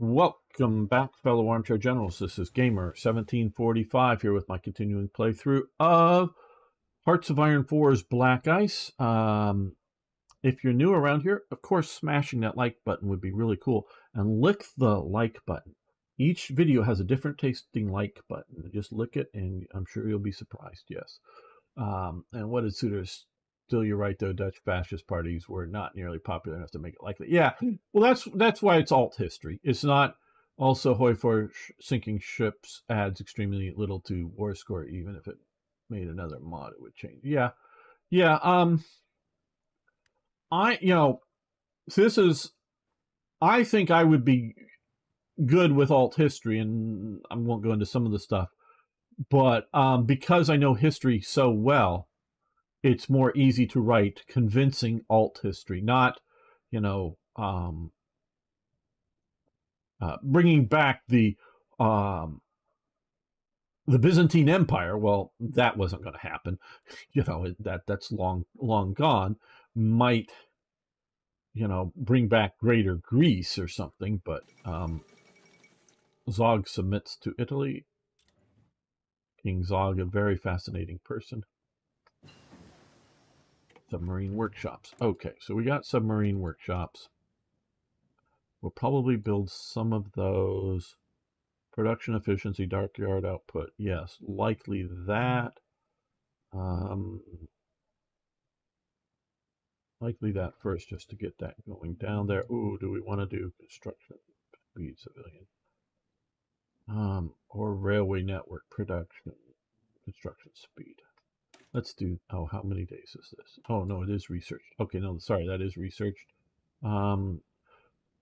Welcome back, fellow armchair generals. This is Gamer1745 here with my continuing playthrough of Hearts of Iron 4's Black Ice. If you're new around here, of course, smashing that like button would be really cool. And lick the like button. Each video has a different tasting like button. Just lick it, and I'm sure you'll be surprised, yes. And what did Suitors? Still, you're right, though. Dutch fascist parties were not nearly popular enough to make it likely. Yeah, well, that's why it's alt history. It's not also Hoi for sinking ships adds extremely little to war score. Even if it made another mod, it would change. Yeah. I think I would be good with alt history, and I won't go into some of the stuff, but because I know history so well, it's more easy to write convincing alt history, not, bringing back the Byzantine Empire. Well, that wasn't going to happen. That's long gone. Might, bring back Greater Greece or something, but Zog submits to Italy. King Zog, a very fascinating person. Submarine workshops. Okay, so we got submarine workshops. We'll probably build some of those. Production efficiency, dark yard output. Yes, likely that. Likely that first, just to get that going down there. Ooh, do we want to do construction speed civilian? Or railway network production construction speed. Let's do, oh, how many days is this? Oh, no, it is researched. Okay, no, sorry, that is researched.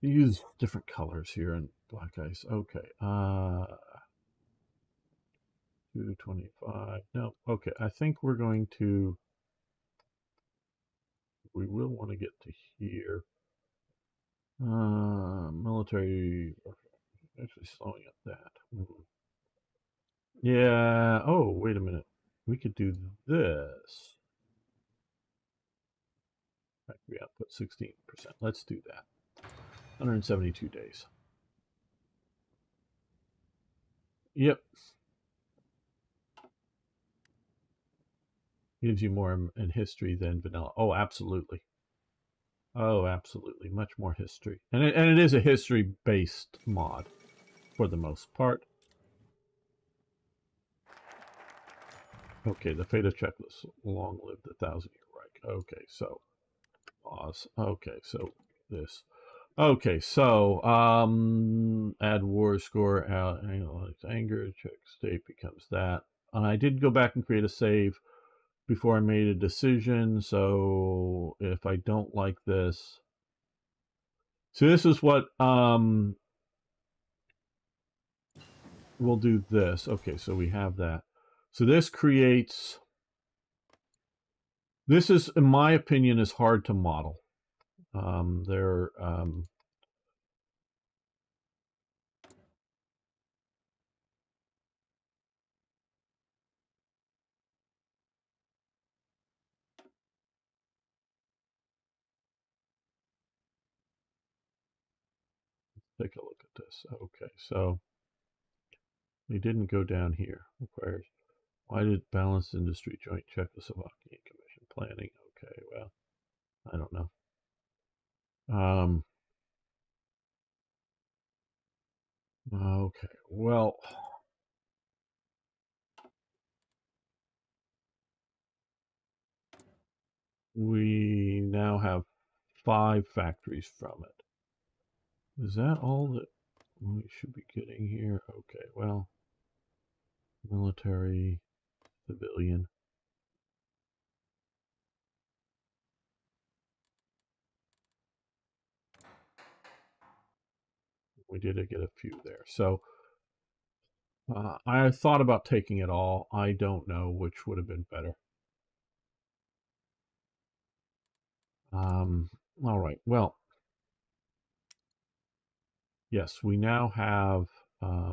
Use different colors here in Black Ice. Okay, 225. No, okay, I think we're going to, we will want to get to here. Military, actually slowing up that. Yeah, oh, wait a minute. We could do this. Factory output 16%. Let's do that. 172 days. Yep. Gives you more in history than vanilla. Oh, absolutely. Oh, absolutely. Much more history. And it is a history-based mod for the most part. Okay, the fate of checklist. Long live the 1,000-year Reich. Okay, so pause. Okay, so this. Okay, so add war score, anger, check state becomes that. And I did go back and create a save before I made a decision, so if I don't like this, so this is what we'll do this. Okay, so we have that. So this creates, this is, in my opinion, is hard to model. Take a look at this. Okay, so they didn't go down here. Requires, why did balanced industry joint Czechoslovakian commission planning? Okay, well, I don't know. Okay, well, we now have 5 factories from it. Is that all that we should be getting here? Okay, well, military, civilian. We did get a few there. So I thought about taking it all. I don't know which would have been better. All right, well, yes, we now have a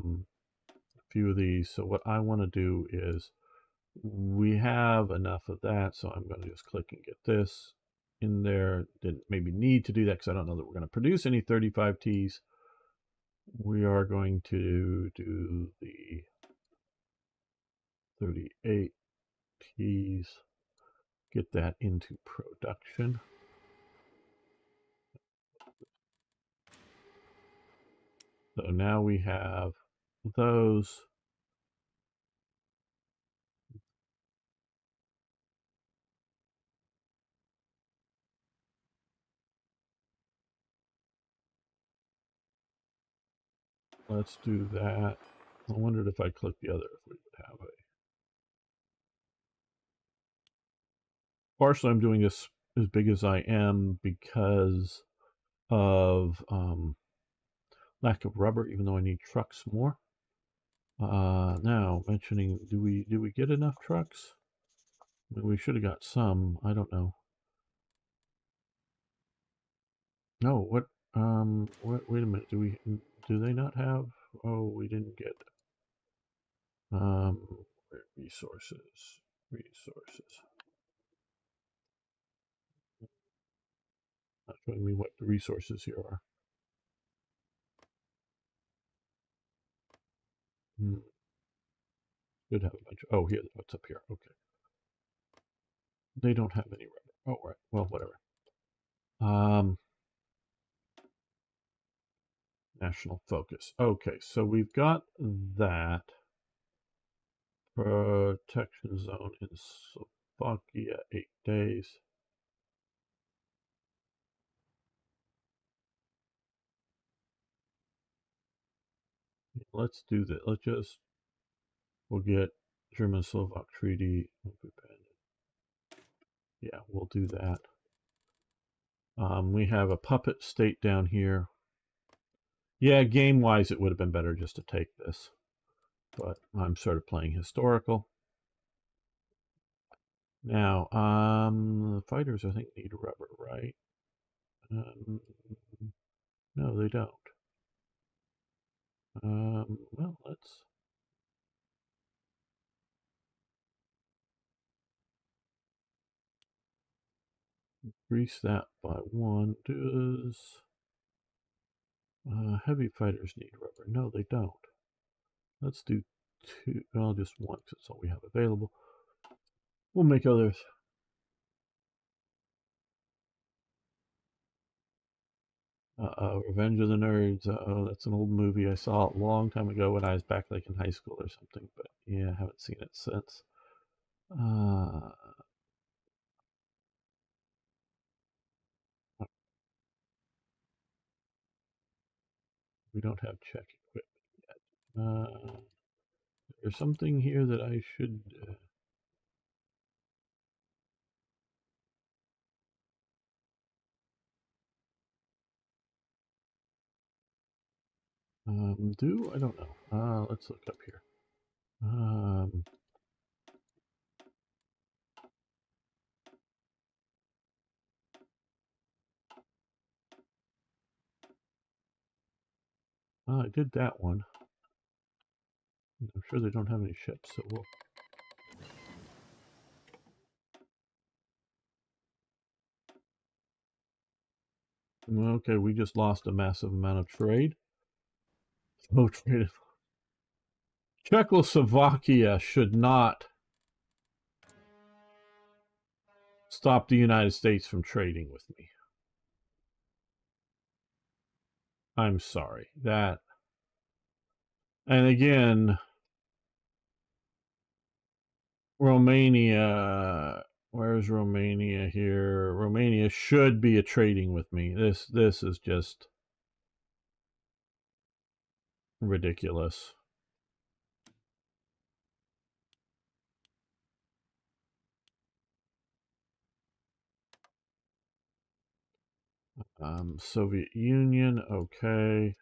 few of these. So what I want to do is, we have enough of that, so I'm going to just click and get this in there. Didn't maybe need to do that because I don't know that we're going to produce any 35Ts. we are going to do the 38 T's, get that into production. So now we have those. Let's do that. I wondered if I clicked the other, if we would have a. Partially, I'm doing this as big as I am because of lack of rubber, even though I need trucks more. Now, mentioning, do we get enough trucks? I mean, we should have got some. I don't know. No, what? Wait a minute. Do they not have? Oh, we didn't get. Resources. Not showing me what the resources here are. Should have a bunch. Oh, here, what's up here? Okay. They don't have any rubber. Oh, right. Well, whatever. National focus. Okay, so we've got that. Protection zone in Slovakia, 8 days. Let's do that. We'll get German-Slovak treaty. Yeah, we'll do that. We have a puppet state down here. Yeah, game-wise, it would have been better just to take this. But I'm sort of playing historical. Now, the fighters, I think, need rubber, right? No, they don't. Well, let's... increase that by 1. Does heavy fighters need rubber? No, they don't. Let's do 2. Well, just 1 because it's all we have available. We'll make others. Revenge of the Nerds. Oh, that's an old movie I saw a long time ago when I was back like in high school or something. But yeah, I haven't seen it since. We don't have check equipment yet. There's something here that I should... do? I don't know. Let's look up here. I did that one. I'm sure they don't have any ships, so we'll... Okay, we just lost a massive amount of trade. Oh, trade. Czechoslovakia should not stop the United States from trading with me. I'm sorry. That... And again, Romania... Where's Romania here? Romania should be a trading with me. This is just ridiculous. Soviet Union, okay.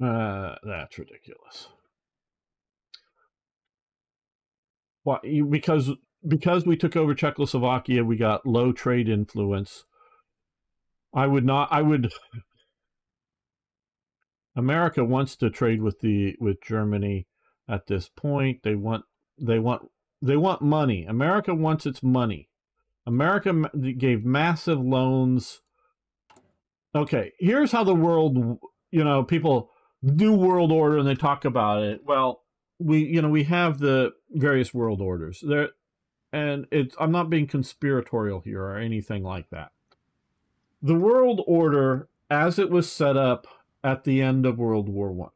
That's ridiculous. Why? Because we took over Czechoslovakia, we got low trade influence. I would. America wants to trade with Germany at this point. They want They want money. America wants its money. America gave massive loans. Okay, here's how the world, people do world order and they talk about it. Well, we have the various world orders there, and I'm not being conspiratorial here or anything like that. The world order, as it was set up at the end of World War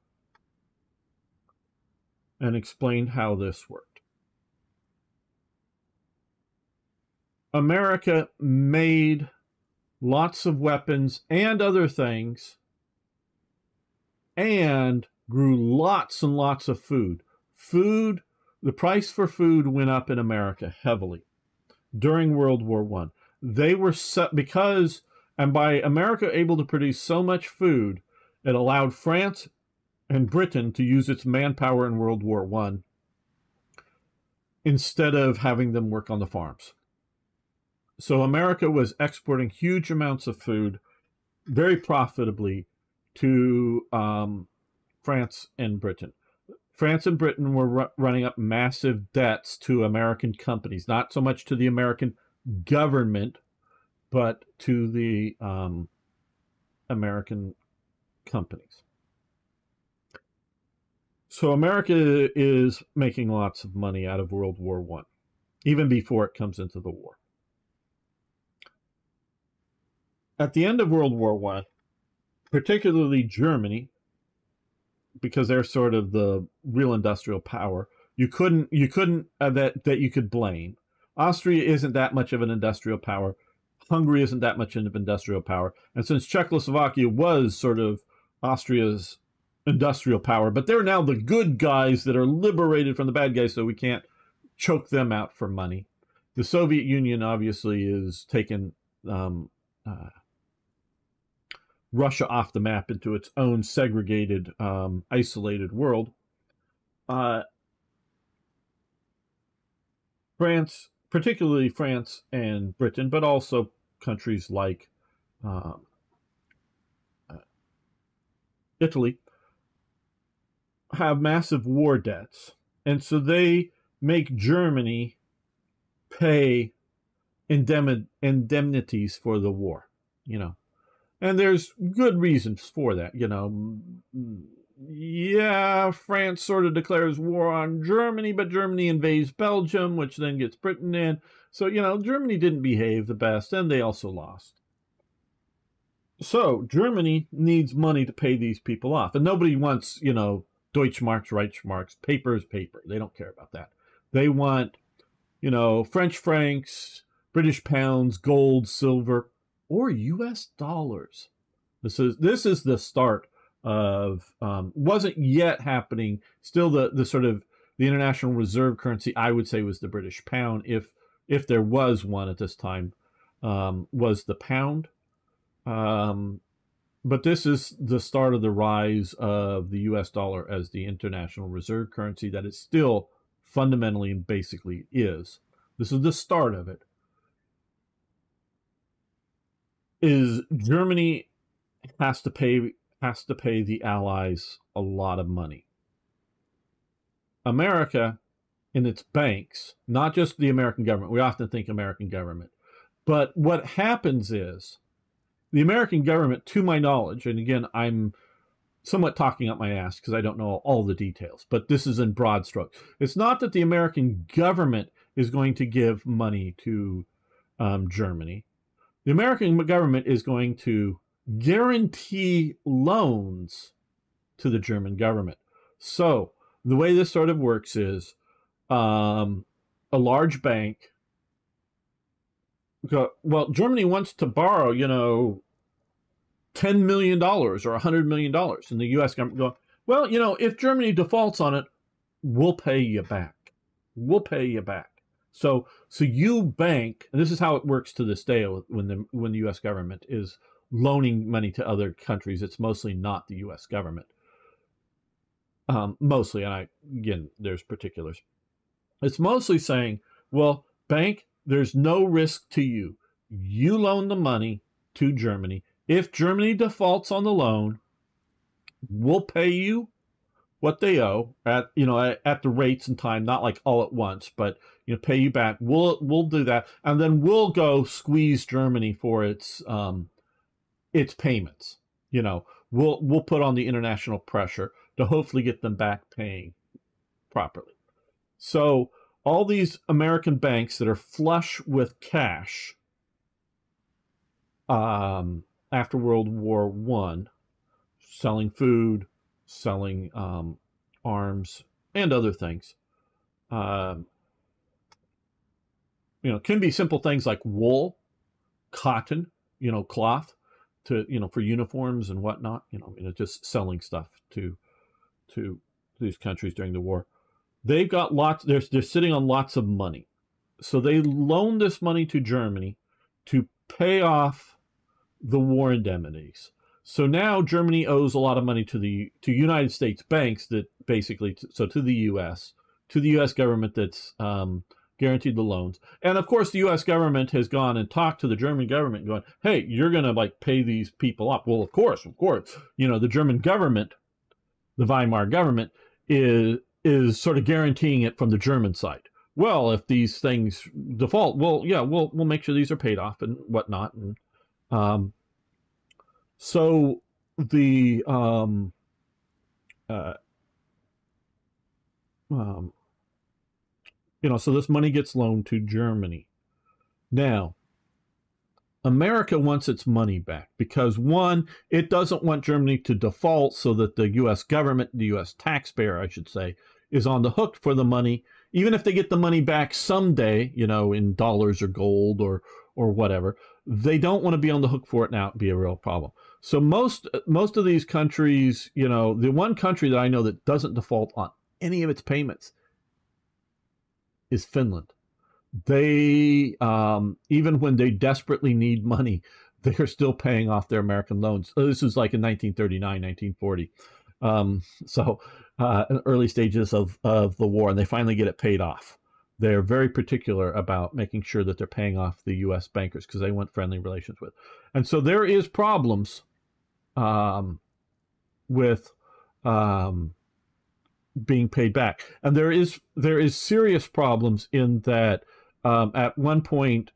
I, and explained how this worked. America made lots of weapons and other things, and grew lots and lots of food. The price for food went up in America heavily during World War I. They were set because, and by America able to produce so much food, it allowed France and Britain to use its manpower in World War I instead of having them work on the farms. So America was exporting huge amounts of food very profitably to France and Britain. France and Britain were running up massive debts to American companies, not so much to the American government, but to the American companies. So America is making lots of money out of World War I, even before it comes into the war. At the end of World War I, particularly Germany, because they're sort of the real industrial power, you couldn't that you could blame. Austria isn't that much of an industrial power. Hungary isn't that much of an industrial power. And since Czechoslovakia was sort of Austria's industrial power, but they're now the good guys that are liberated from the bad guys, so we can't choke them out for money. The Soviet Union obviously is taken Russia off the map into its own segregated, isolated world. France, particularly France and Britain, but also countries like Italy, have massive war debts. And so they make Germany pay indemnities for the war, And there's good reasons for that, Yeah, France sort of declares war on Germany, but Germany invades Belgium, which then gets Britain in. So, Germany didn't behave the best, and they also lost. So, Germany needs money to pay these people off. And nobody wants, Deutschmarks, Reichsmarks. Paper is paper. They don't care about that. They want, French francs, British pounds, gold, silver, or U.S. dollars. This is the start of wasn't yet happening. Still, the sort of the international reserve currency, I would say, was the British pound. If there was one at this time, was the pound. But this is the start of the rise of the U.S. dollar as the international reserve currency that it still fundamentally and basically is. This is the start of it. Is Germany has to pay the Allies a lot of money. America, in its banks, not just the American government, we often think American government, but what happens is the American government, to my knowledge, and again, I'm somewhat talking up my ass because I don't know all the details, but this is in broad strokes. It's not that the American government is going to give money to Germany. The American government is going to guarantee loans to the German government. So the way this sort of works is a large bank. Well, Germany wants to borrow, $10 million or $100 million. And the U.S. government go, well, if Germany defaults on it, we'll pay you back. We'll pay you back. So you bank, and this is how it works to this day when the U.S. government is loaning money to other countries. It's mostly not the U.S. government. Mostly, and again, there's particulars. It's mostly saying, well, bank, there's no risk to you. You loan the money to Germany. If Germany defaults on the loan, we'll pay you, what they owe at, you know, at the rates and time, not like all at once, but, you know, pay you back. We'll do that, and then we'll go squeeze Germany for its payments. You know, we'll put on the international pressure to hopefully get them back paying properly. So all these American banks that are flush with cash after World War One, selling food, selling arms, and other things. Um, you know, can be simple things like wool, cotton, you know, cloth, to, you know, for uniforms and whatnot. You know, just selling stuff to these countries during the war. They've got lots. They're sitting on lots of money, so they loan this money to Germany to pay off the war indemnities. So now Germany owes a lot of money to United States banks that basically, so to the U.S. government that's guaranteed the loans. And of course, the U.S. government has gone and talked to the German government, going, "Hey, you're going to like pay these people off." Well, of course, you know, the German government, the Weimar government, is sort of guaranteeing it from the German side. Well, if these things default, well, yeah, we'll make sure these are paid off and whatnot. And so the uh, um, you know, so this money gets loaned to Germany. Now, America wants its money back because, one, it doesn't want Germany to default, so that the U.S. government, the U.S. taxpayer, I should say, is on the hook for the money, even if they get the money back someday, you know, in dollars or gold or whatever. They don't want to be on the hook for it now. It'd be a real problem. So most of these countries, you know, the one country that I know that doesn't default on any of its payments is Finland. They, even when they desperately need money, they're still paying off their American loans. This is like in 1939, 1940. So in the early stages of the war, and they finally get it paid off. They're very particular about making sure that they're paying off the U.S. bankers because they want friendly relations with. And so there is problems with being paid back. And there is serious problems in that at one point,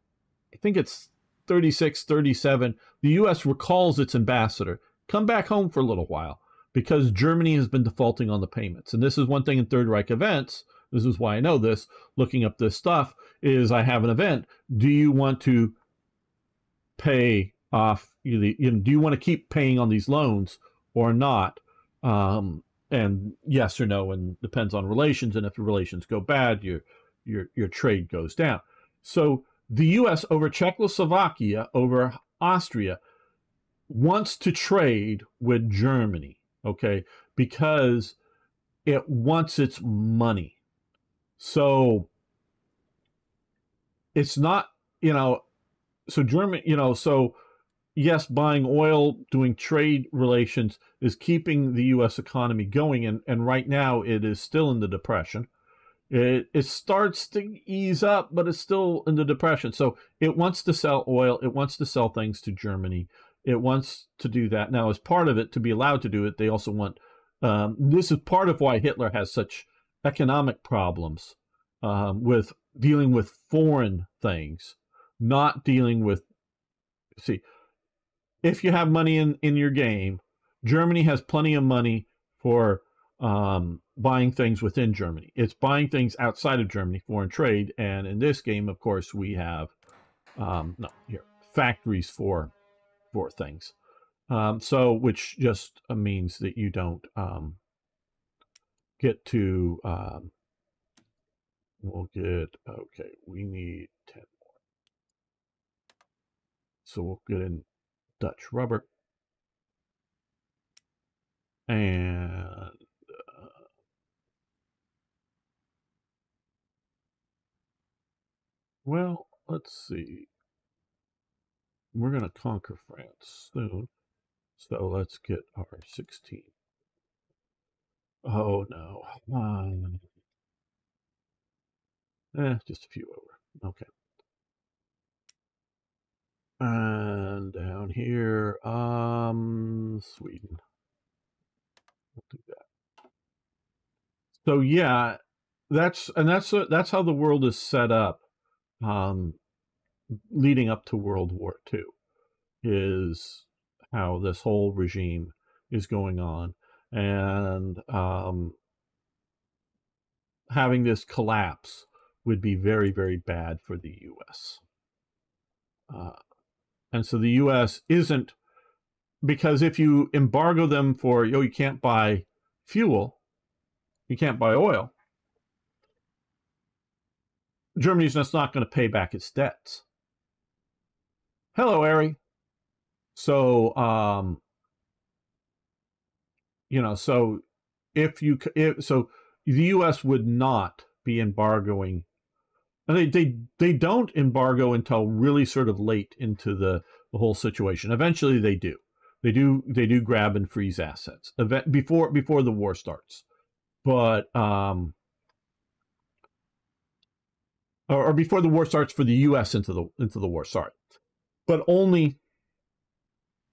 I think it's 36, 37, the U.S. recalls its ambassador, come back home for a little while, because Germany has been defaulting on the payments. And this is one thing in Third Reich events. This is why I know this, looking up this stuff, is I have an event. Do you want to pay off, you know, do you want to keep paying on these loans or not? And yes or no, and depends on relations. And if the relations go bad, your trade goes down. So the U.S. over Czechoslovakia, over Austria, wants to trade with Germany, okay, because it wants its money. So it's not, you know, so Germany, you know, so yes, buying oil, doing trade relations is keeping the U.S. economy going. And right now it is still in the depression. It starts to ease up, but it's still in the depression. So it wants to sell oil. It wants to sell things to Germany. It wants to do that. Now, as part of it, to be allowed to do it, they also want, this is part of why Hitler has such economic problems with dealing with foreign things, not dealing with, see, if you have money in your game, Germany has plenty of money for buying things within Germany. It's buying things outside of Germany, foreign trade. And in this game, of course, we have factories for things. So which just means that you don't get to, we'll get, okay, we need 10 more. So we'll get in Dutch rubber. And well, let's see. We're going to conquer France soon. So let's get our 16. Oh, no. Just a few over. Okay. And down here, Sweden. We'll do that. So yeah, that's how the world is set up, um, leading up to World War II, is how this whole regime is going on, and having this collapse would be very, very bad for the U.S. And so the U.S. isn't, because if you embargo them for, you can't buy fuel, you can't buy oil, Germany's just not going to pay back its debts. Hello, Ari. So, so so the U.S. would not be embargoing, and they don't embargo until really sort of late into the whole situation. Eventually, they do. They do grab and freeze assets before the war starts, but or before the war starts for the U.S. into the war. Sorry, but only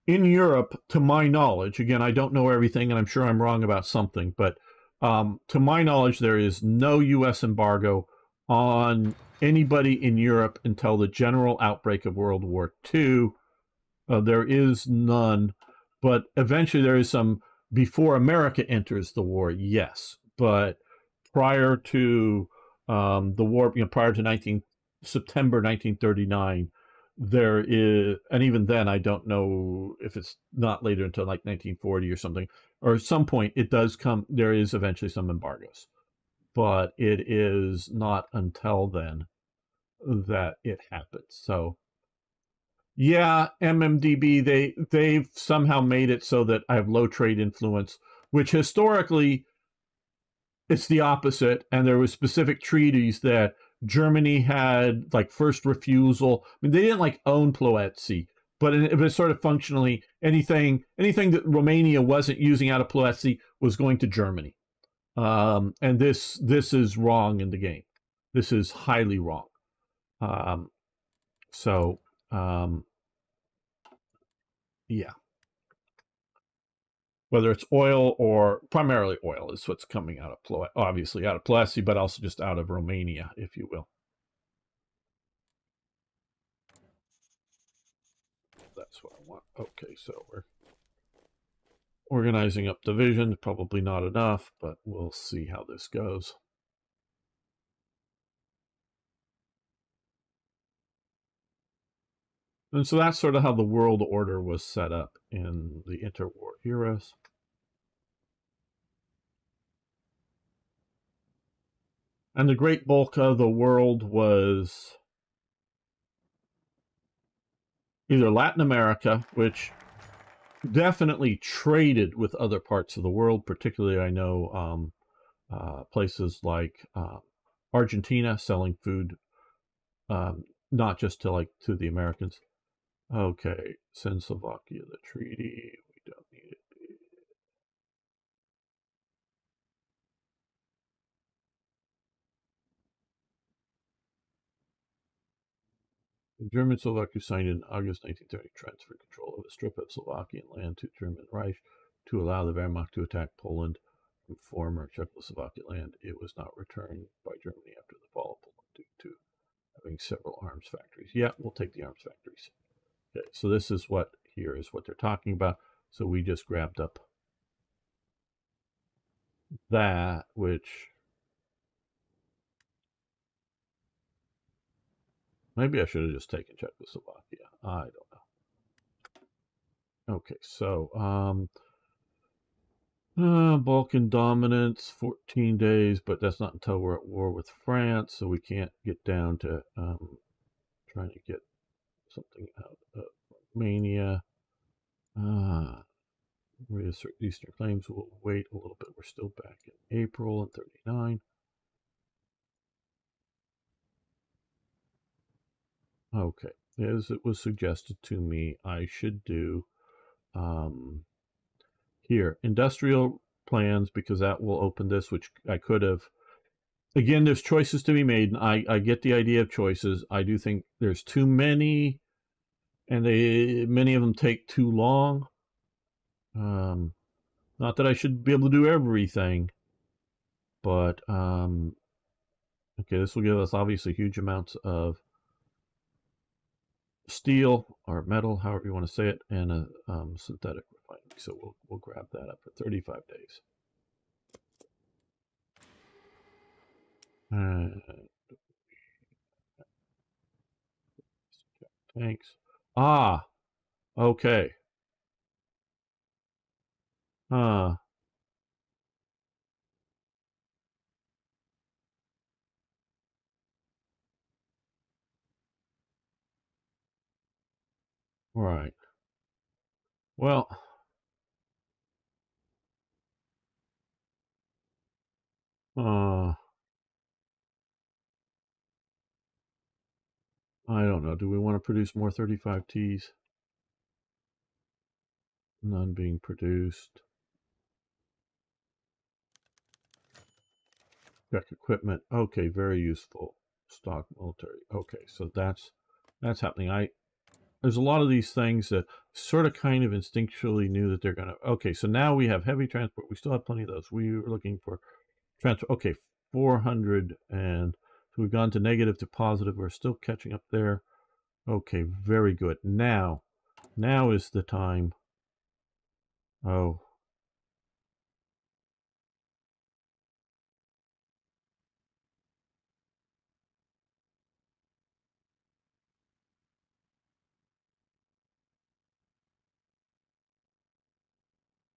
in Europe, to my knowledge. Again, I don't know everything, and I'm sure I'm wrong about something, but to my knowledge, there is no U.S. embargo on anybody in Europe until the general outbreak of World War II. There is none, but eventually there is some before America enters the war, yes. But prior to the war, prior to September 1939, there is, and even then, I don't know if it's not later until like 1940 or something, or at some point it does come, there is eventually some embargoes, but it is not until then that it happens. So yeah, MMDB, they've somehow made it so that I have low trade influence, which historically it's the opposite. And there were specific treaties that Germany had like first refusal. I mean, they didn't like own Ploetzi, but it was sort of functionally anything that Romania wasn't using out of Ploetzi was going to Germany. And this is wrong in the game. This is highly wrong. So yeah. Whether it's oil or primarily oil is what's coming out of obviously out of Ploetzi, but also just out of Romania, if you will. That's what I want. Okay, so we're organizing up divisions, probably not enough, but we'll see how this goes. And so that's sort of how the world order was set up in the interwar eras. And the great bulk of the world was either Latin America, which definitely traded with other parts of the world, particularly I know places like Argentina selling food, not just to the Americans. Okay, send Slovakia the treaty. We don't need it. The German Slovak who signed in August 1930 transferred control of a strip of Slovakian land to German Reich to allow the Wehrmacht to attack Poland from former Czechoslovakian land. It was not returned by Germany after the fall of Poland due to having several arms factories. Yeah, we'll take the arms factories. Okay, so this is what here is what they're talking about. So we just grabbed up that, which maybe I should have just taken Czechoslovakia. I don't know. Okay, so Balkan dominance, 14 days, but that's not until we're at war with France, so we can't get down to trying to get something out of Romania. Reassert Eastern claims. We'll wait a little bit. We're still back in April and 39. Okay, as it was suggested to me, I should do here industrial plans, because that will open this, which I could have. Again, there's choices to be made, and I get the idea of choices. I do think there's too many, and many of them take too long. Not that I should be able to do everything, But okay, this will give us obviously huge amounts of steel or metal, however you want to say it, and a synthetic refining. So we'll grab that up for 35 days. Thanks. Ah, okay. Right. Well, I don't know. Do we want to produce more 35Ts? None being produced. Check equipment. Okay, very useful. Stock military. Okay, so that's happening. There's a lot of these things that sort of kind of instinctually knew that they're gonna. Okay, so now we have heavy transport. We still have plenty of those. We were looking for transfer. Okay, 400, and so we've gone to negative to positive. We're still catching up there. Okay, very good. Now is the time. Oh.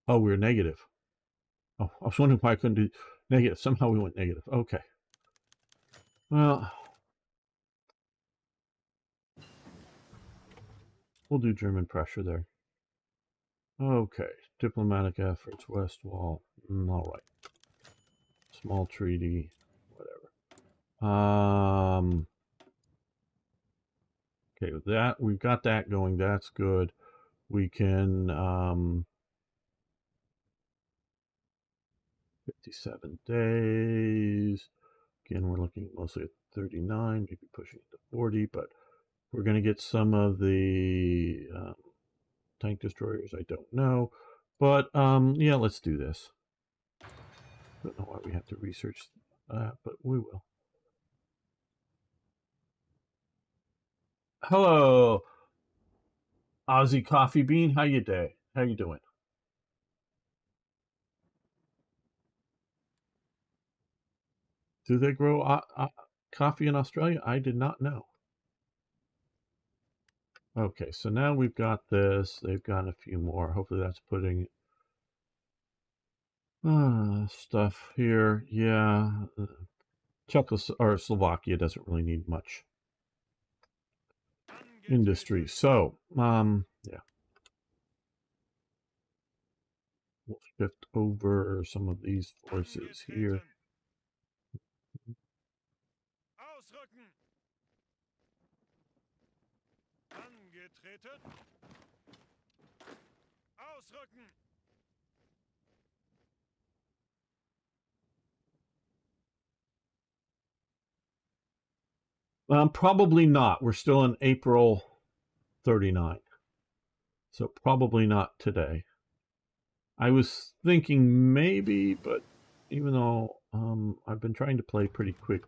Oh, we're negative. Oh, I was wondering why I couldn't do negative. Somehow we went negative. Okay. Well, we'll do German pressure there. Okay. Diplomatic efforts, West Wall. All right. Small treaty, whatever. Okay, with that, we've got that going. That's good. We can 57 days. Again, we're looking mostly at 39, maybe pushing it to 40, but we're going to get some of the tank destroyers. I don't know, but yeah, let's do this. Don't know why we have to research that, but we will. Hello, Aussie Coffee Bean. How you doing? Do they grow coffee in Australia? I did not know. Okay, so now we've got this. They've got a few more. Hopefully that's putting stuff here. Yeah, or Slovakia doesn't really need much industry. So, yeah. We'll shift over some of these forces here. Probably not. We're still in April 39. So probably not today. I was thinking maybe, but even though I've been trying to play pretty quick,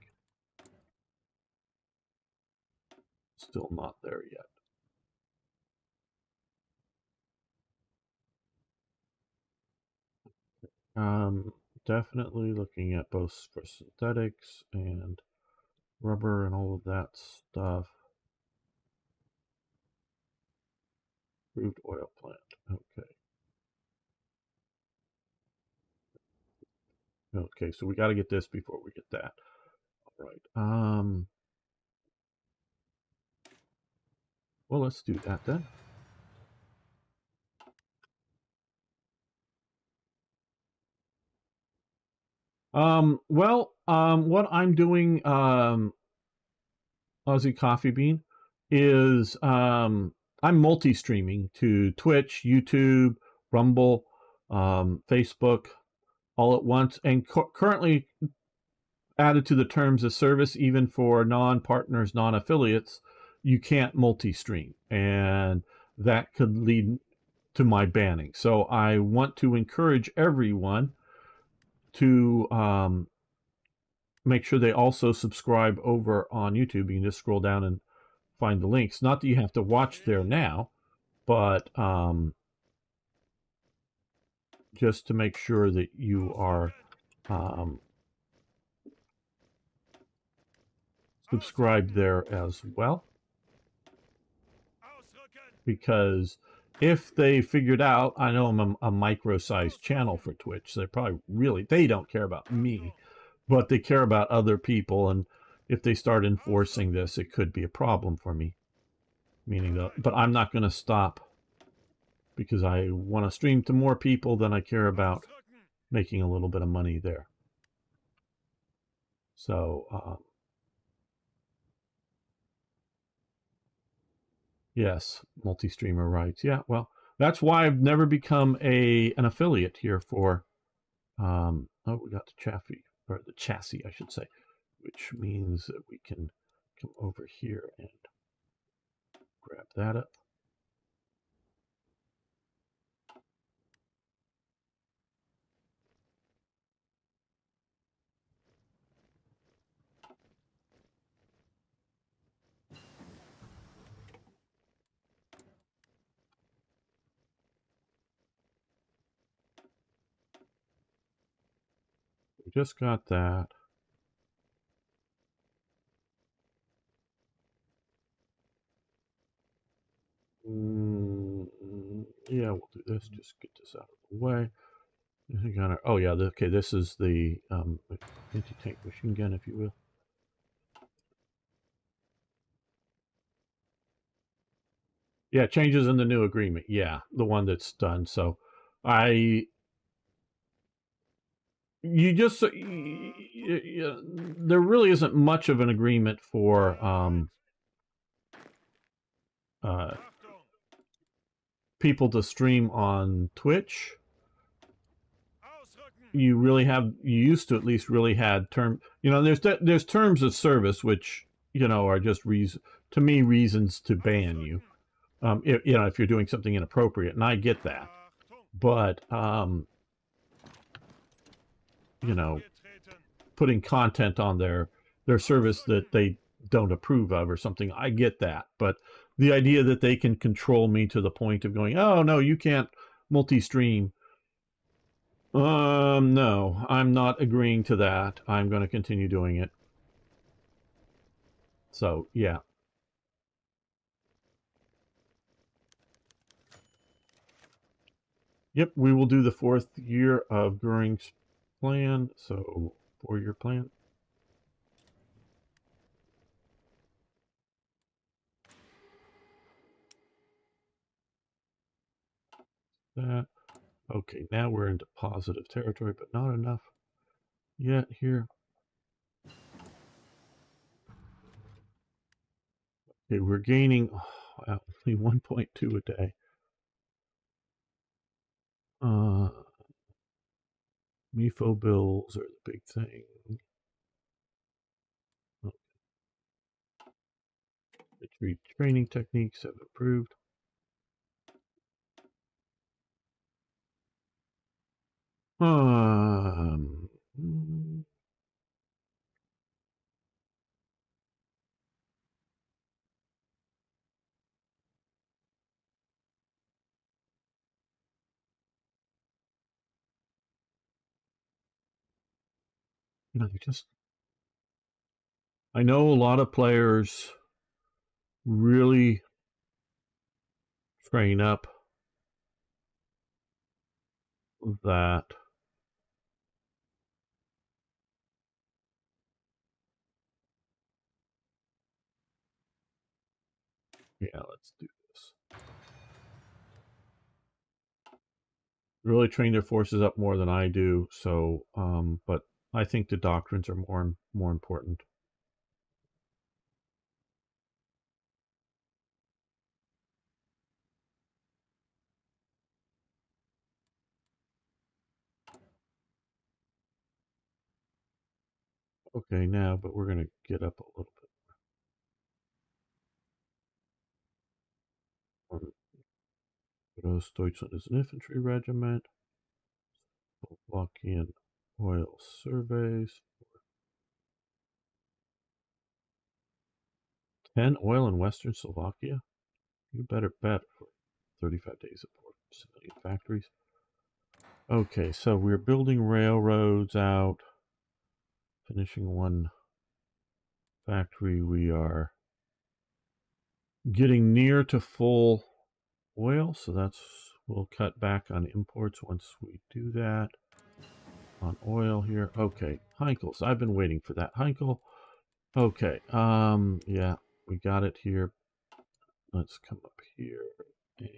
still not there yet. Definitely looking at both for synthetics and rubber and all of that stuff. Approved oil plant. Okay. Okay, so we got to get this before we get that. All right. Well, let's do that then. What I'm doing, Aussie Coffee Bean, is I'm multi-streaming to Twitch, YouTube, Rumble, Facebook, all at once, and currently added to the terms of service, even for non-partners, non-affiliates, you can't multi-stream, and that could lead to my banning. So I want to encourage everyone to make sure they also subscribe over on YouTube. You can just scroll down and find the links. Not that you have to watch there now, but just to make sure that you are subscribed there as well. Because if they figured out, I know I'm a micro-sized channel for Twitch, so they don't care about me, but they care about other people, and if they start enforcing this, it could be a problem for me. But I'm not going to stop because I want to stream to more people than I care about making a little bit of money there. So, yes, multi-streamer rights. Yeah, well, that's why I've never become an affiliate here for. Oh, we got the chassis, I should say, which means that we can come over here and grab that up. We just got that. Yeah, we'll do this. Just get this out of the way. Oh yeah, okay. This is the anti-tank machine gun, if you will. Yeah, changes in the new agreement. Yeah, the one that's done. So, there really isn't much of an agreement for people to stream on Twitch. You used to at least really had there's terms of service, which, are just reasons to ban you. If you're doing something inappropriate, and I get that. But, putting content on their service that they don't approve of or something, I get that. But the idea that they can control me to the point of going, oh, no, you can't multi-stream. No, I'm not agreeing to that. I'm going to continue doing it. So, yeah. Yep, we will do the 4th year of Goering's plan. So, 4-year plan. That. Okay, now we're into positive territory, but not enough yet here. Okay, we're gaining only 1.2 a day. MIFO bills are the big thing. Retreat training techniques have improved. I know a lot of players really train up that let's do this. Really train their forces up more than I do. So, but I think the doctrines are more important. Okay, now, but we're going to get up a little bit. Deutschland is an infantry regiment. Slovakian oil surveys. 10 oil in Western Slovakia? You better bet for 35 days of civilian factories. Okay, so we're building railroads out, finishing one factory. We are getting near to full oil, so we'll cut back on imports once we do that. On oil here. Okay, Heinkel's. I've been waiting for that. Heinkel. Okay, yeah, we got it here. Let's come up here and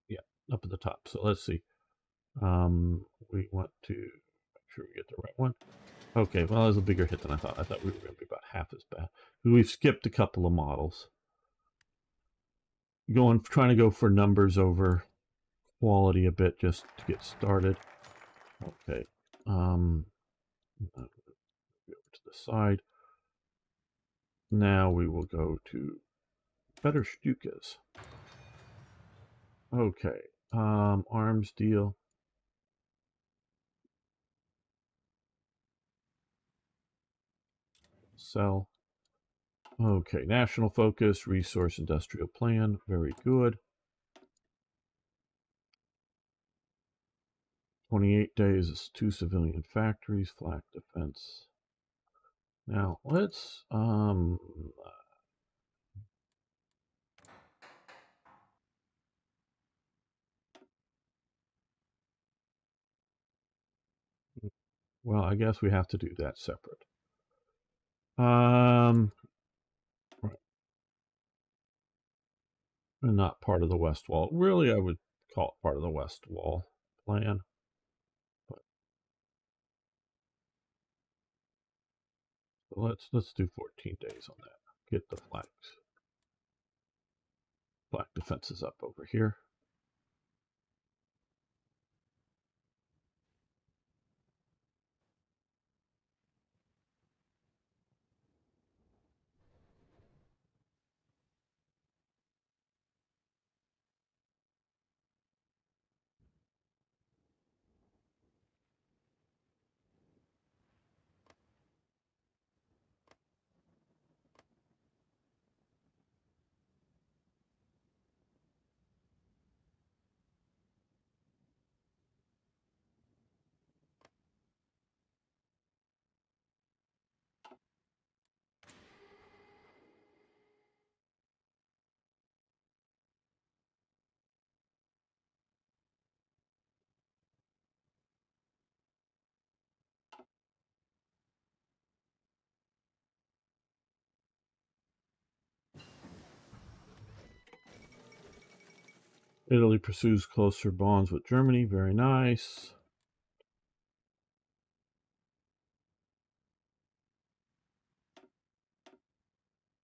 yeah, up at the top. So let's see. We want to make sure we get the right one. Okay, well, that was a bigger hit than I thought. I thought we were going to be about half as bad. We've skipped a couple of models. Trying to go for numbers over quality a bit just to get started. Okay. Go over to the side. Now we will go to better Stukas. Okay. Arms deal. Sell. Okay. National focus, resource industrial plan. Very good. 28 days is 2 civilian factories, flak defense. Now let's well, I guess we have to do that separate. Right. Not part of the West Wall. Really, I would call it part of the West Wall plan. But let's do 14 days on that. Get the flak defenses up over here. Italy pursues closer bonds with Germany. Very nice.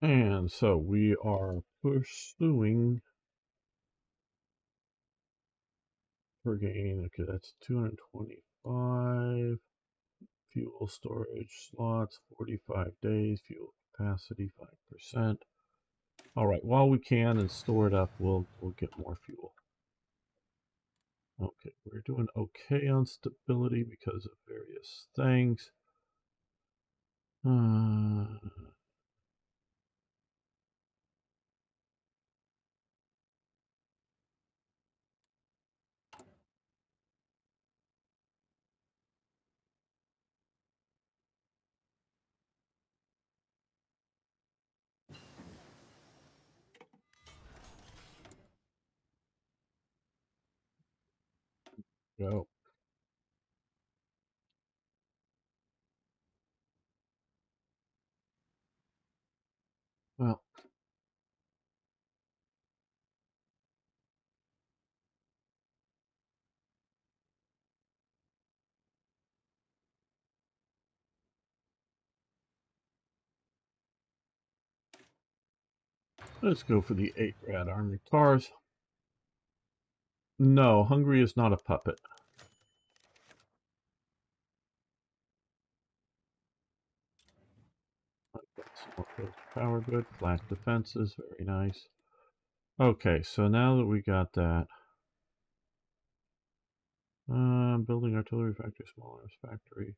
And so we are pursuing per gain. Okay, that's 225. Fuel storage slots, 45 days. Fuel capacity, 5%. All right, while we can and store it up, we'll get more fuel. Okay, we're doing okay on stability because of various things. Go. Well, let's go for the 8 rad armored cars. No, Hungary is not a puppet. Power good, flak defenses, very nice. Okay, so now that we got that, Building artillery factory, small arms factory.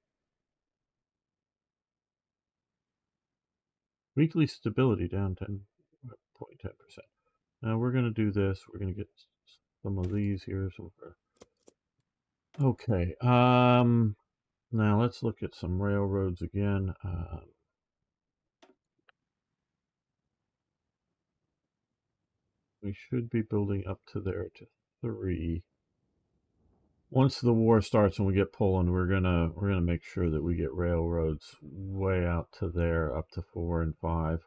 Weekly stability down 10.10%. Now we're going to do this. We're going to get some of these here. Okay. Now let's look at some railroads again. We should be building up to there to 3. Once the war starts and we get Poland, we're gonna make sure that we get railroads way out to there, up to 4 and 5.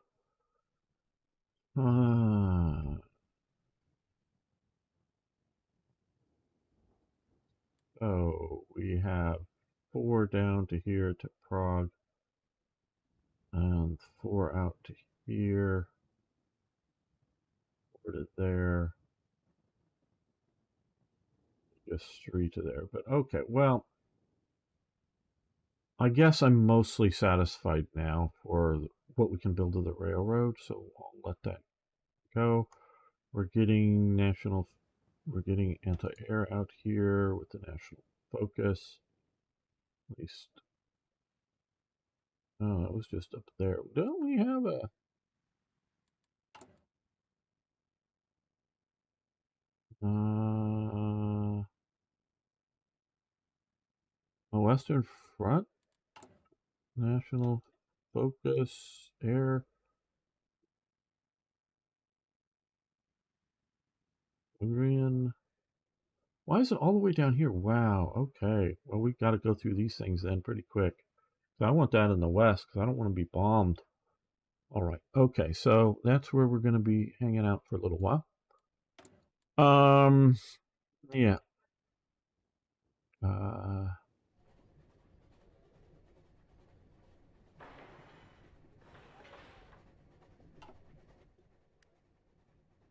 Oh, we have 4 down to here to Prague, and 4 out to here, 4 to there, just 3 to there. But okay, well, I guess I'm mostly satisfied now for what we can build to the railroad, so I'll let that go. We're getting anti-air out here with the national focus. At least, oh, that was just up there. Don't we have a Western Front? National focus, air. Korean. Why is it all the way down here? Wow, okay. Well, we've got to go through these things then pretty quick. So I want that in the west because I don't want to be bombed. All right, okay, so that's where we're going to be hanging out for a little while. Yeah.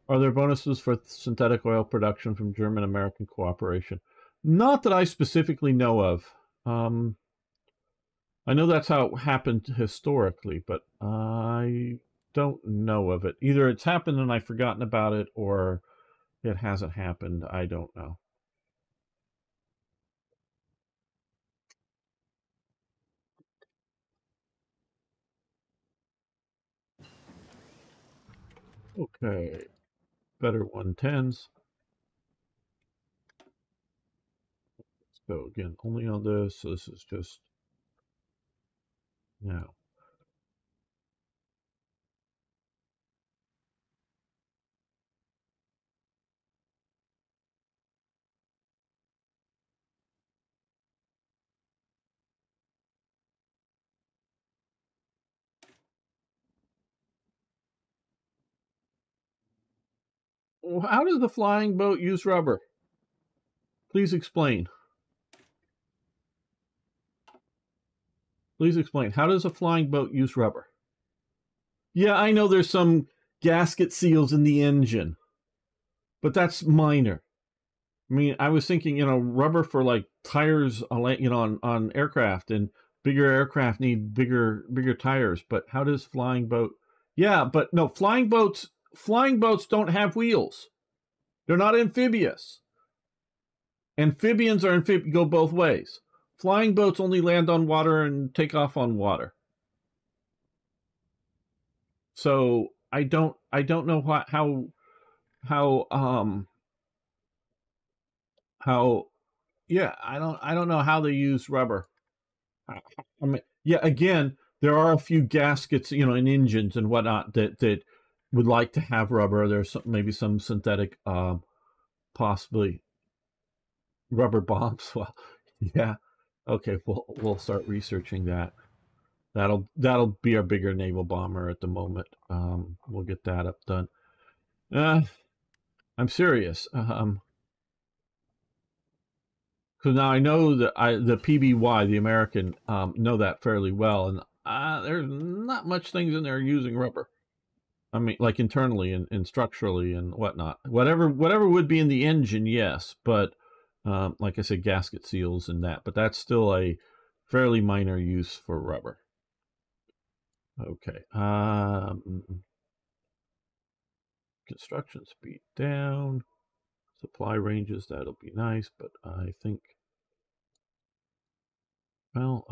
Are there bonuses for synthetic oil production from German-American cooperation? Not that I specifically know of. I know that's how it happened historically, but I don't know of it. Either it's happened and I've forgotten about it, or it hasn't happened. I don't know. Okay. Better 110s. Let's go again. Only on this. So this is just now. How does the flying boat use rubber? Please explain. Please explain. How does a flying boat use rubber? Yeah, I know there's some gasket seals in the engine, but that's minor. I mean, I was thinking, rubber for like tires, on aircraft, and bigger aircraft need bigger tires. But how does flying boat? Yeah, but no, flying boats don't have wheels. They're not amphibious. Amphibians go both ways. Flying boats only land on water and take off on water. So I don't know how yeah, I don't know how they use rubber. I mean, yeah, again, there are a few gaskets, in engines and whatnot that would like to have rubber. There's maybe some synthetic, possibly rubber bombs. Well, yeah, okay, we'll start researching that. That'll be our bigger naval bomber at the moment. We'll get that up done. I'm serious. Because now I know that the PBY, the American, know that fairly well, and there's not much things in there using rubber. I mean, like internally and structurally and whatnot. Whatever would be in the engine, yes, but like I said, gasket seals and that. But that's still a fairly minor use for rubber. Okay. Construction speed down. Supply ranges, that'll be nice, but I think Well,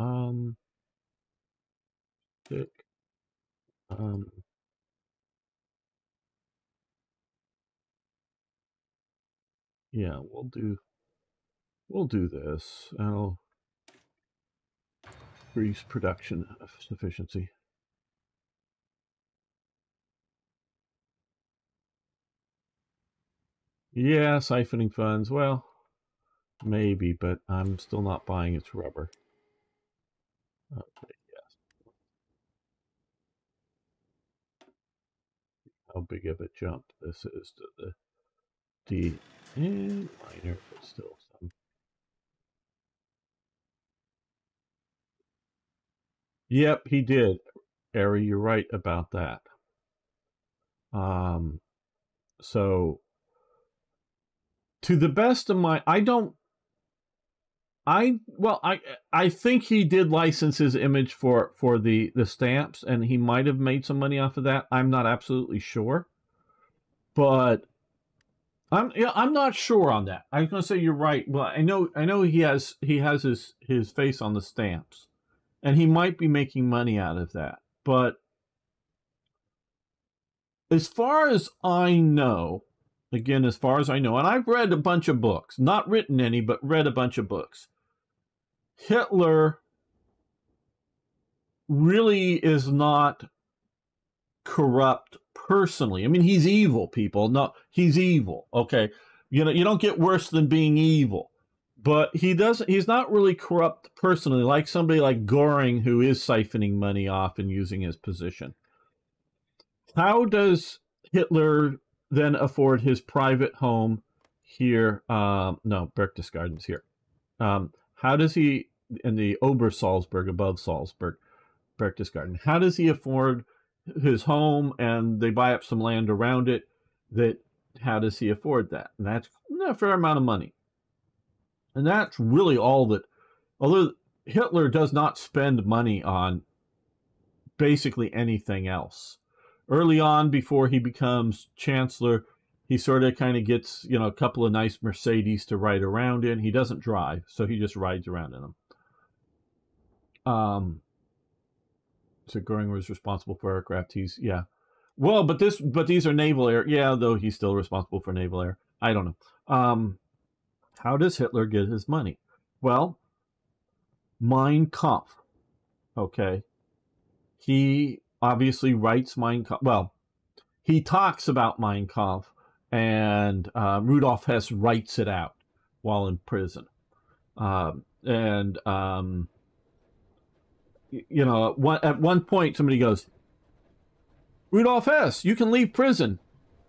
stick, yeah, we'll do this. I'll increase production efficiency. Yeah, siphoning funds. Well, maybe, but I'm still not buying its rubber. Okay, yes. How big of a jump this is to the D and minor, but still some. Yep, he did. Ari, you're right about that. So to the best of my, I think he did license his image for the stamps, and he might have made some money off of that. I'm not absolutely sure, but I'm not sure on that. I was going to say you're right. Well, I know he has his face on the stamps, and he might be making money out of that. But as far as I know, again, as far as I know, and I've read a bunch of books, not written any, but read a bunch of books. Hitler really is not corrupt personally. I mean, he's evil, people. No, he's evil. Okay. You know, you don't get worse than being evil. But he's not really corrupt personally, like somebody like Goring, who is siphoning money off and using his position. How does Hitler then afford his private home here? No, Berchtesgaden's here. How does he, in the Obersalzberg, above Salzburg, Berchtesgaden, how does he afford his home, and they buy up some land around it? How does he afford that? And that's a fair amount of money. And that's really all that, although Hitler does not spend money on basically anything else. Early on, before he becomes chancellor, he sort of kind of gets, a couple of nice Mercedes to ride around in. He doesn't drive, so he just rides around in them. So Goring was responsible for aircraft. Well, but these are naval air. Yeah, though he's still responsible for naval air. I don't know. How does Hitler get his money? Well, Mein Kampf. Okay. He obviously writes Mein Kampf. Well, he talks about Mein Kampf, and Rudolf Hess writes it out while in prison. At one point, somebody goes, Rudolf Hess, you can leave prison.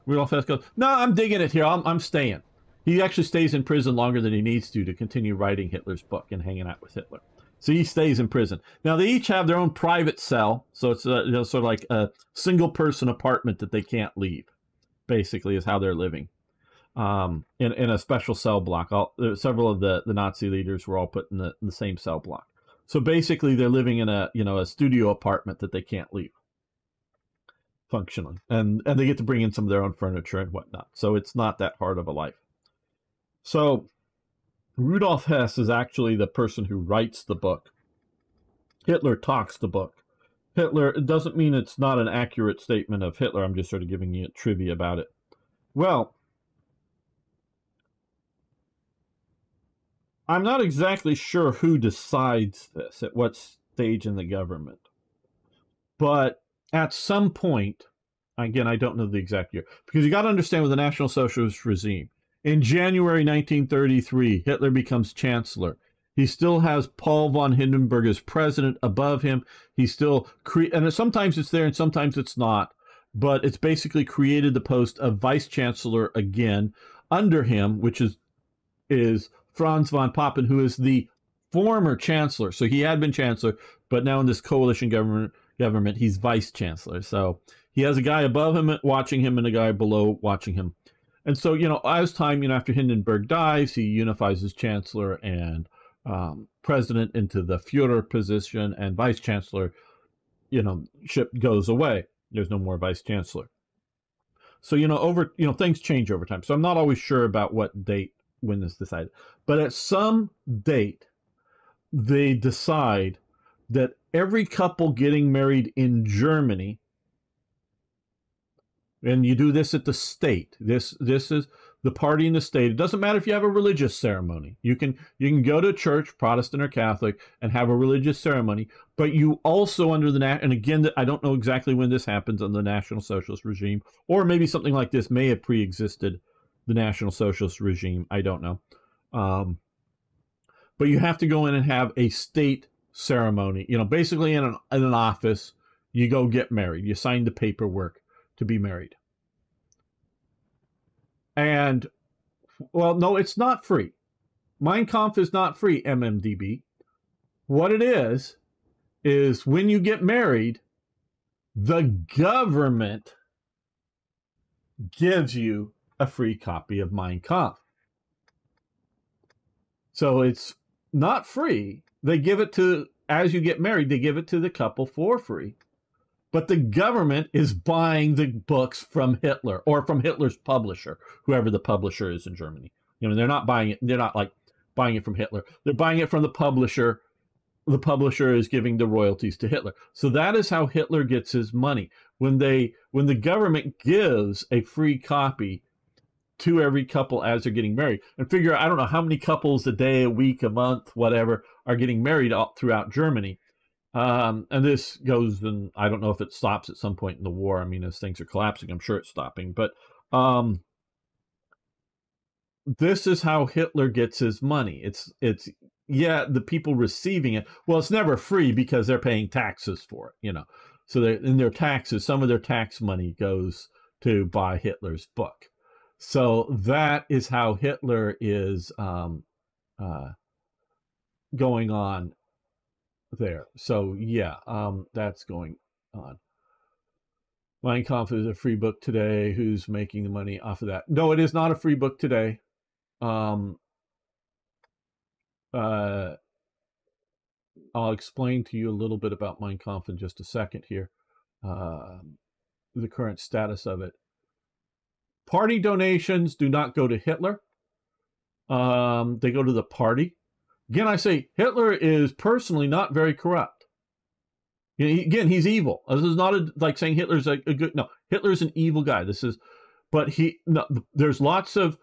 Rudolf Hess goes, no, I'm digging it here. I'm staying. He actually stays in prison longer than he needs to continue writing Hitler's book and hanging out with Hitler. So he stays in prison. Now, they each have their own private cell, so it's sort of like a single-person apartment that they can't leave, basically, is how they're living. In a special cell block. Several of the Nazi leaders were all put in the same cell block. So basically, they're living in a studio apartment that they can't leave, functionally, and they get to bring in some of their own furniture and whatnot. So it's not that hard of a life. So Rudolf Hess is actually the person who writes the book. Hitler talks the book. It doesn't mean it's not an accurate statement of Hitler. I'm just sort of giving you trivia about it. Well, I'm not exactly sure who decides this, at what stage in the government. But at some point, again, I don't know the exact year, because you got to understand with the National Socialist regime, in January 1933, Hitler becomes chancellor. He still has Paul von Hindenburg as president above him. He still and sometimes it's there and sometimes it's not, but it's basically created the post of vice chancellor again under him, which is Franz von Papen, who is the former chancellor. So he had been chancellor, but now in this coalition government, he's vice chancellor. So he has a guy above him watching him and a guy below watching him. And so, as time, after Hindenburg dies, he unifies his chancellor and president into the Führer position, and vice chancellor, ship goes away. There's no more vice chancellor. So, things change over time. So I'm not always sure about what date when this decided. But at some date, they decide that every couple getting married in Germany, and you do this at the state. This is the party in the state. It doesn't matter if you have a religious ceremony. You can go to church, Protestant or Catholic, and have a religious ceremony. But you also under the and again, I don't know exactly when this happens on the National Socialist regime, or maybe something like this may have pre-existed the National Socialist regime. I don't know. But you have to go in and have a state ceremony. You know, basically in an office, you go get married. You sign the paperwork to be married. And, well, no, it's not free. Mein Kampf is not free, MMDB. What it is when you get married, the government gives you a free copy of Mein Kampf. So it's not free. They give it to, as you get married, they give it to the couple for free. But the government is buying the books from Hitler or from Hitler's publisher, whoever the publisher is in Germany. You know, they're not buying it. They're not like buying it from Hitler. They're buying it from the publisher. The publisher is giving the royalties to Hitler. So that is how Hitler gets his money. When the government gives a free copy to every couple as they're getting married, and figure, I don't know how many couples a day, a week, a month, whatever, are getting married all throughout Germany. And this goes, and I don't know if it stops at some point in the war. I mean, as things are collapsing, I'm sure it's stopping. But this is how Hitler gets his money. It's yeah, the people receiving it. Well, it's never free because they're paying taxes for it, you know. So in their taxes, some of their tax money goes to buy Hitler's book. So that is how Hitler is going on there. So yeah, that's going on. Mein Kampf is a free book today. Who's making the money off of that? No, it is not a free book today. I'll explain to you a little bit about Mein Kampf in just a second here. The current status of it. Party donations do not go to Hitler. They go to the party. Again, I say Hitler is personally not very corrupt. You know, again, he's evil. This is not like saying Hitler's a good. No, Hitler's an evil guy. This is, but there's lots of,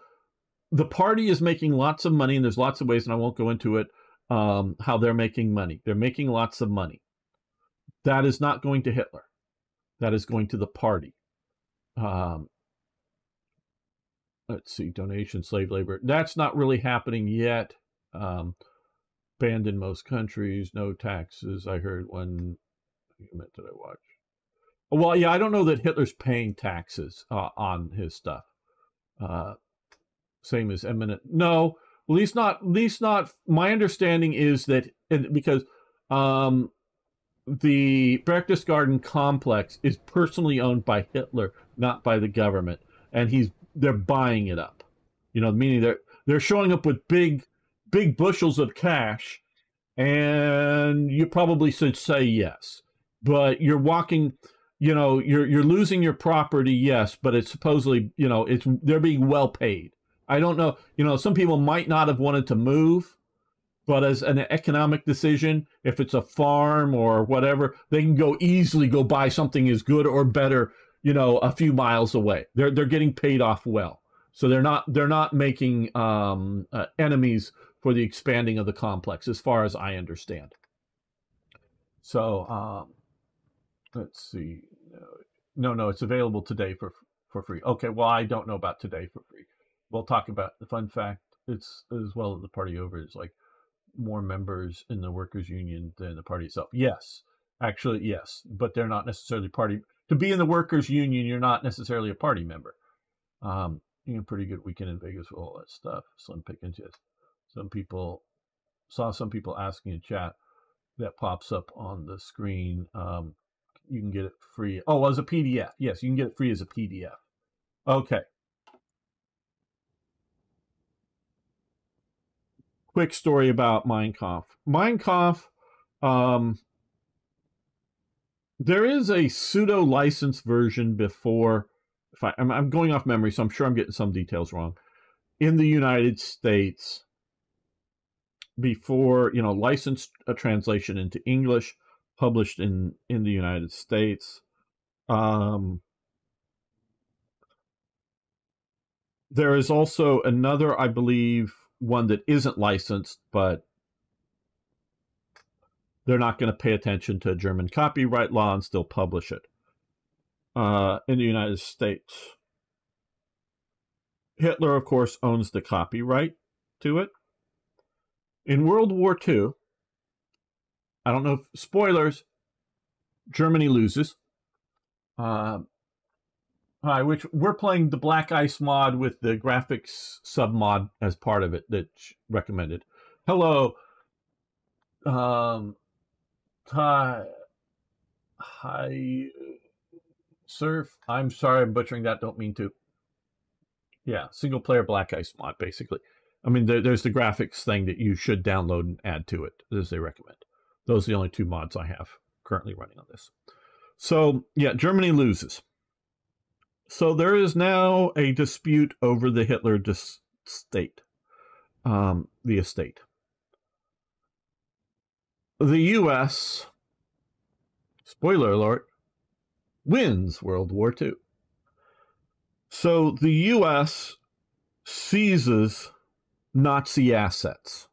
the party is making lots of money, and there's lots of ways, and I won't go into it, how they're making money. They're making lots of money. That is not going to Hitler. That is going to the party. Let's see, donation, slave labor. That's not really happening yet. Banned in most countries, no taxes. I heard one. What did I watch? Well, yeah, I don't know that Hitler's paying taxes on his stuff. Same as eminent. No, at least not. My understanding is that because the Berchtesgaden complex is personally owned by Hitler, not by the government, and they're buying it up. You know, meaning they're showing up with big bushels of cash, and you probably should say yes, but you're walking, you know, you're losing your property, yes, but it's supposedly, you know, they're being well paid. I don't know, you know, some people might not have wanted to move, but as an economic decision, if it's a farm or whatever, they can easily go buy something as good or better, you know, a few miles away. They're getting paid off well, so they're not making enemies for the expanding of the complex, as far as I understand. So let's see. No, it's available today for free. Okay, well, I don't know about today for free. We'll talk about the fun fact. It's as well as the party over is like more members in the workers' union than the party itself. Yes, actually, yes, but they're not necessarily party. To be in the workers' union, you're not necessarily a party member. You know, pretty good weekend in Vegas with all that stuff. Slim pickings, yes. Some people asking in chat that pops up on the screen. You can get it free. Oh, as a PDF. Yes, you can get it free as a PDF. Okay. Quick story about Mein Kampf. Mein Kampf, there is a pseudo licensed version before. I'm going off memory, so I'm sure I'm getting some details wrong. In the United States, before, licensed a translation into English, published in the United States. There is also another, I believe, one that isn't licensed, but they're not going to pay attention to German copyright law and still publish it in the United States. Hitler, of course, owns the copyright to it. In World War II, I don't know if, spoilers, Germany loses. Which we're playing the Black Ice mod with the graphics submod as part of it that's recommended. Hello, hi, Surf. I'm sorry, I'm butchering that. Don't mean to. Yeah, single player Black Ice mod, basically. I mean, there's the graphics thing that you should download and add to it, as they recommend. Those are the only two mods I have currently running on this. So, yeah, Germany loses. So there is now a dispute over the Hitler estate. The estate. The U.S., spoiler alert, wins World War II. So the U.S. seizes Nazi assets.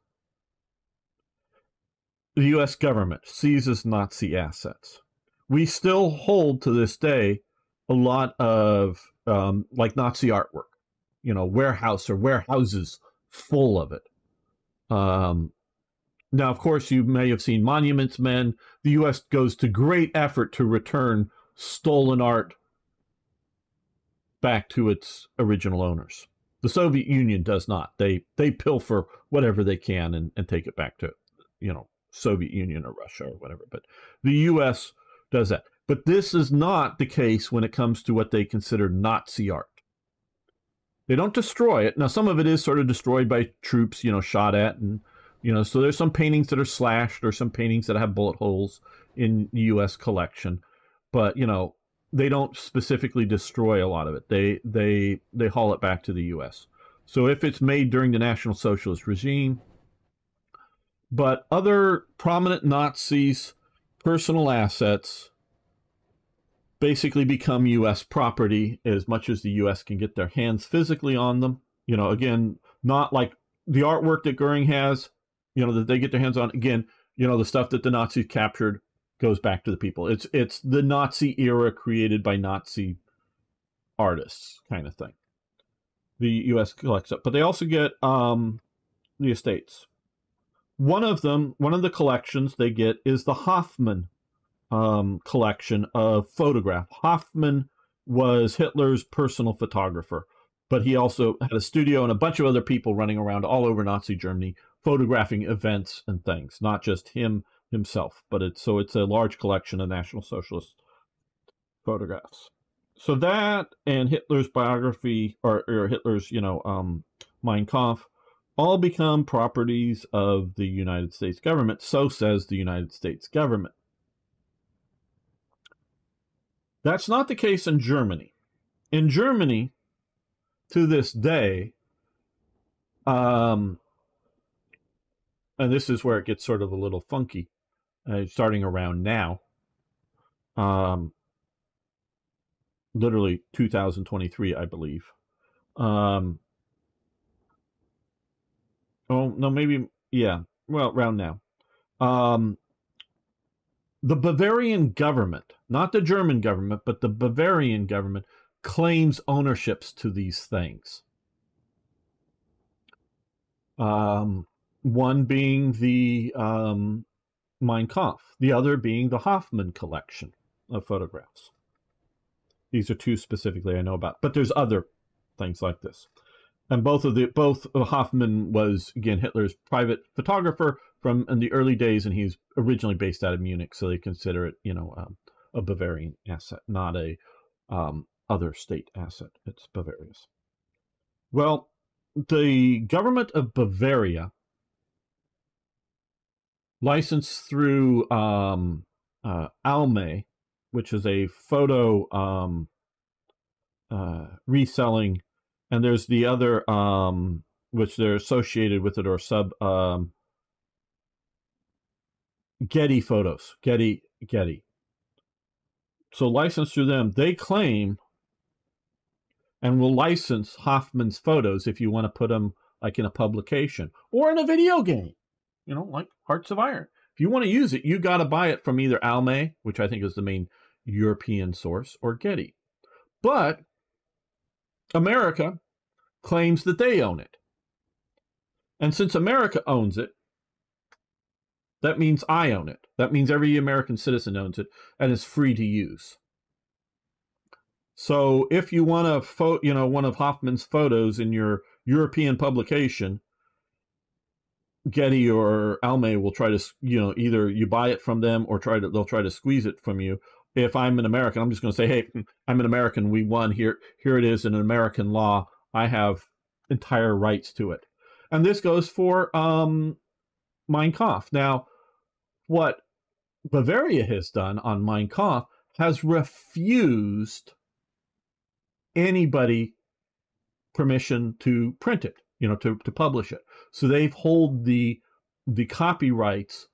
The U.S. government seizes Nazi assets. We still hold to this day a lot of like Nazi artwork, warehouses full of it. Now, of course, you may have seen Monuments Men. The U.S. goes to great effort to return stolen art back to its original owners. The Soviet Union does not. They pilfer whatever they can and take it back to, Soviet Union or Russia or whatever. But the U.S. does that. But this is not the case when it comes to what they consider Nazi art. They don't destroy it. Now, some of it is sort of destroyed by troops, shot at. And, so there's some paintings that are slashed or some paintings that have bullet holes in the U.S. collection. But, they don't specifically destroy a lot of it. They haul it back to the U.S. So if it's made during the National Socialist regime, but other prominent Nazis' personal assets basically become U.S. property as much as the U.S. can get their hands physically on them. Again, not like the artwork that Goering has, that they get their hands on. Again, the stuff that the Nazis captured goes back to the people. It's the Nazi era created by Nazi artists kind of thing. The U.S. collects it. But they also get the estates. One of the collections they get is the Hoffman collection of photographs. Hoffman was Hitler's personal photographer, but he also had a studio and a bunch of other people running around all over Nazi Germany photographing events and things, not just himself, but it's a large collection of National Socialist photographs. So that and Hitler's biography or Hitler's Mein Kampf all become properties of the United States government. So says the United States government. That's not the case in Germany. In Germany, to this day, and this is where it gets sort of a little funky, starting around now, literally 2023, I believe. Oh, no, maybe, yeah, well, around now. The Bavarian government, not the German government, but the Bavarian government claims ownerships to these things. One being the Mein Kampf, the other being the Hoffman collection of photographs. These are two specifically I know about, but there's other things like this. And both Hoffman was, again, Hitler's private photographer from in the early days, and he's originally based out of Munich, so they consider it, a Bavarian asset, not a other state asset. It's Bavaria's. Well, the government of Bavaria, licensed through Alme, which is a photo reselling. And there's the other, which they're associated with it or Getty Photos, Getty. So licensed through them, they claim and will license Hoffman's photos if you want to put them like in a publication or in a video game, like Hearts of Iron. If you want to use it, you got to buy it from either Almay, which I think is the main European source, or Getty. But America claims that they own it. And since America owns it, that means I own it. That means every American citizen owns it and is free to use. So if you want one of Hoffman's photos in your European publication, Getty or Almay will try to, either you buy it from them or they'll try to squeeze it from you. If I'm an American, I'm just going to say, hey, I'm an American. We won. Here it is in American law. I have entire rights to it. And this goes for Mein Kampf. Now, what Bavaria has done on Mein Kampf has refused anybody permission to print it, to publish it. So they've hold the copyrights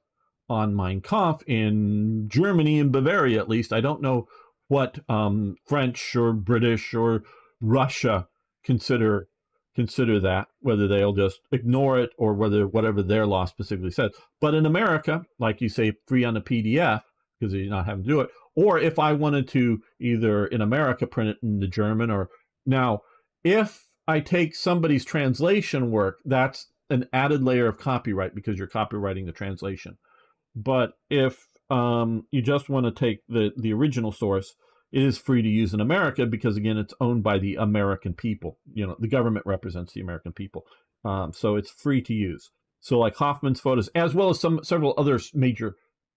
on Mein Kampf in Germany and Bavaria, at least. I don't know what French or British or Russia consider that, whether they'll just ignore it or whatever their law specifically says. But in America, like you say, free on a PDF, because you're not having to do it. Or if I wanted to either in America print it in the German, or now if I take somebody's translation work, that's an added layer of copyright because you're copywriting the translation. But if you just want to take the original source, it is free to use in America because, again, it's owned by the American people. The government represents the American people. So it's free to use. So like Hoffman's photos, as well as several other major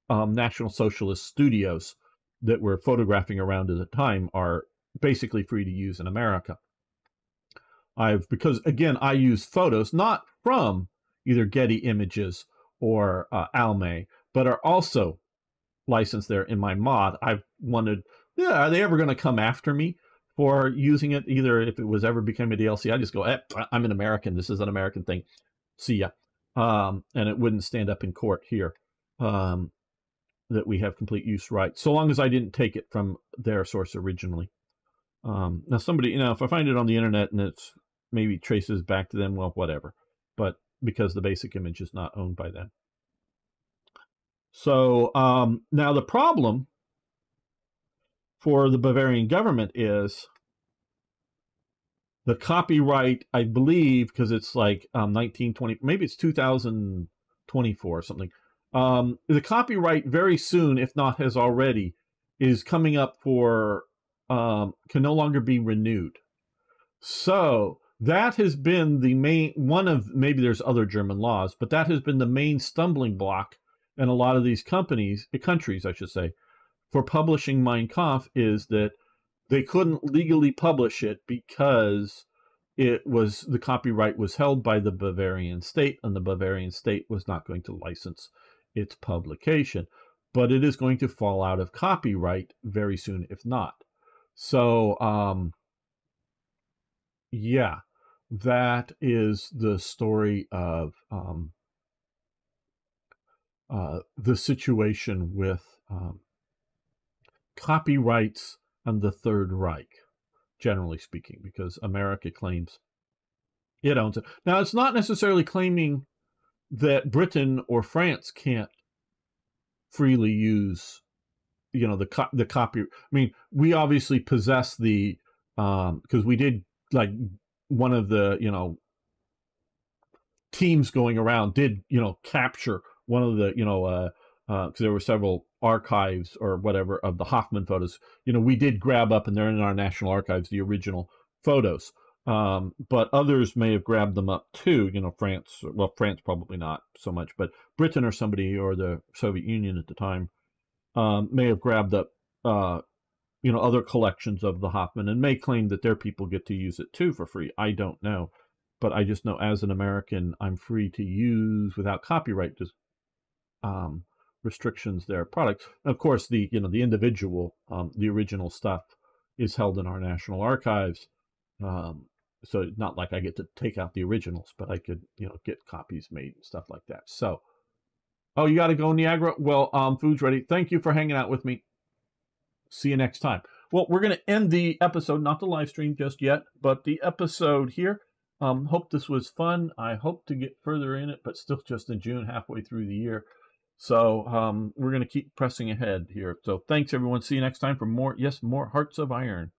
National Socialist studios that were photographing around at the time, are basically free to use in America. Because again, I use photos not from either Getty Images or Almay, but are also licensed there in my mod. I've wanted, are they ever going to come after me for using it? Either if it was ever become a DLC, I just go, I'm an American. This is an American thing. See ya. And it wouldn't stand up in court here that we have complete use rights, so long as I didn't take it from their source originally. Now somebody, if I find it on the internet and it's maybe traces back to them, well, whatever. But because the basic image is not owned by them. So now the problem for the Bavarian government is the copyright, I believe, because it's like 1920, maybe it's 2024 or something. The copyright very soon, if not has already, is coming up for, can no longer be renewed. So that has been the main, maybe there's other German laws, but that has been the main stumbling block in a lot of these countries, I should say, for publishing Mein Kampf, is that they couldn't legally publish it because the copyright was held by the Bavarian state, and the Bavarian state was not going to license its publication. But it is going to fall out of copyright very soon, if not. So, yeah, that is the story of the situation with copyrights and the Third Reich, generally speaking, because America claims it owns it. Now, it's not necessarily claiming that Britain or France can't freely use, the copy. I mean, we obviously possess the, because we did, like, one of the, teams going around did, capture one of the, because there were several archives or whatever of the Hoffman photos. We did grab up, and they're in our national archives, the original photos. But others may have grabbed them up too. France probably not so much, but Britain or somebody, or the Soviet Union at the time, may have grabbed up, other collections of the Hoffman, and may claim that their people get to use it too for free. I don't know, but I just know as an American, I'm free to use without copyright restrictions their products. Of course, the individual, the original stuff is held in our national archives. So it's not like I get to take out the originals, but I could, get copies made and stuff like that. So Oh, you got to go, Niagara? Well, food's ready. Thank you for hanging out with me. See you next time. Well, we're going to end the episode, not the live stream just yet, but the episode here. Hope this was fun. I hope to get further in it, but still just in June, halfway through the year. So we're going to keep pressing ahead here. So thanks, everyone. See you next time for more, yes, more Hearts of Iron.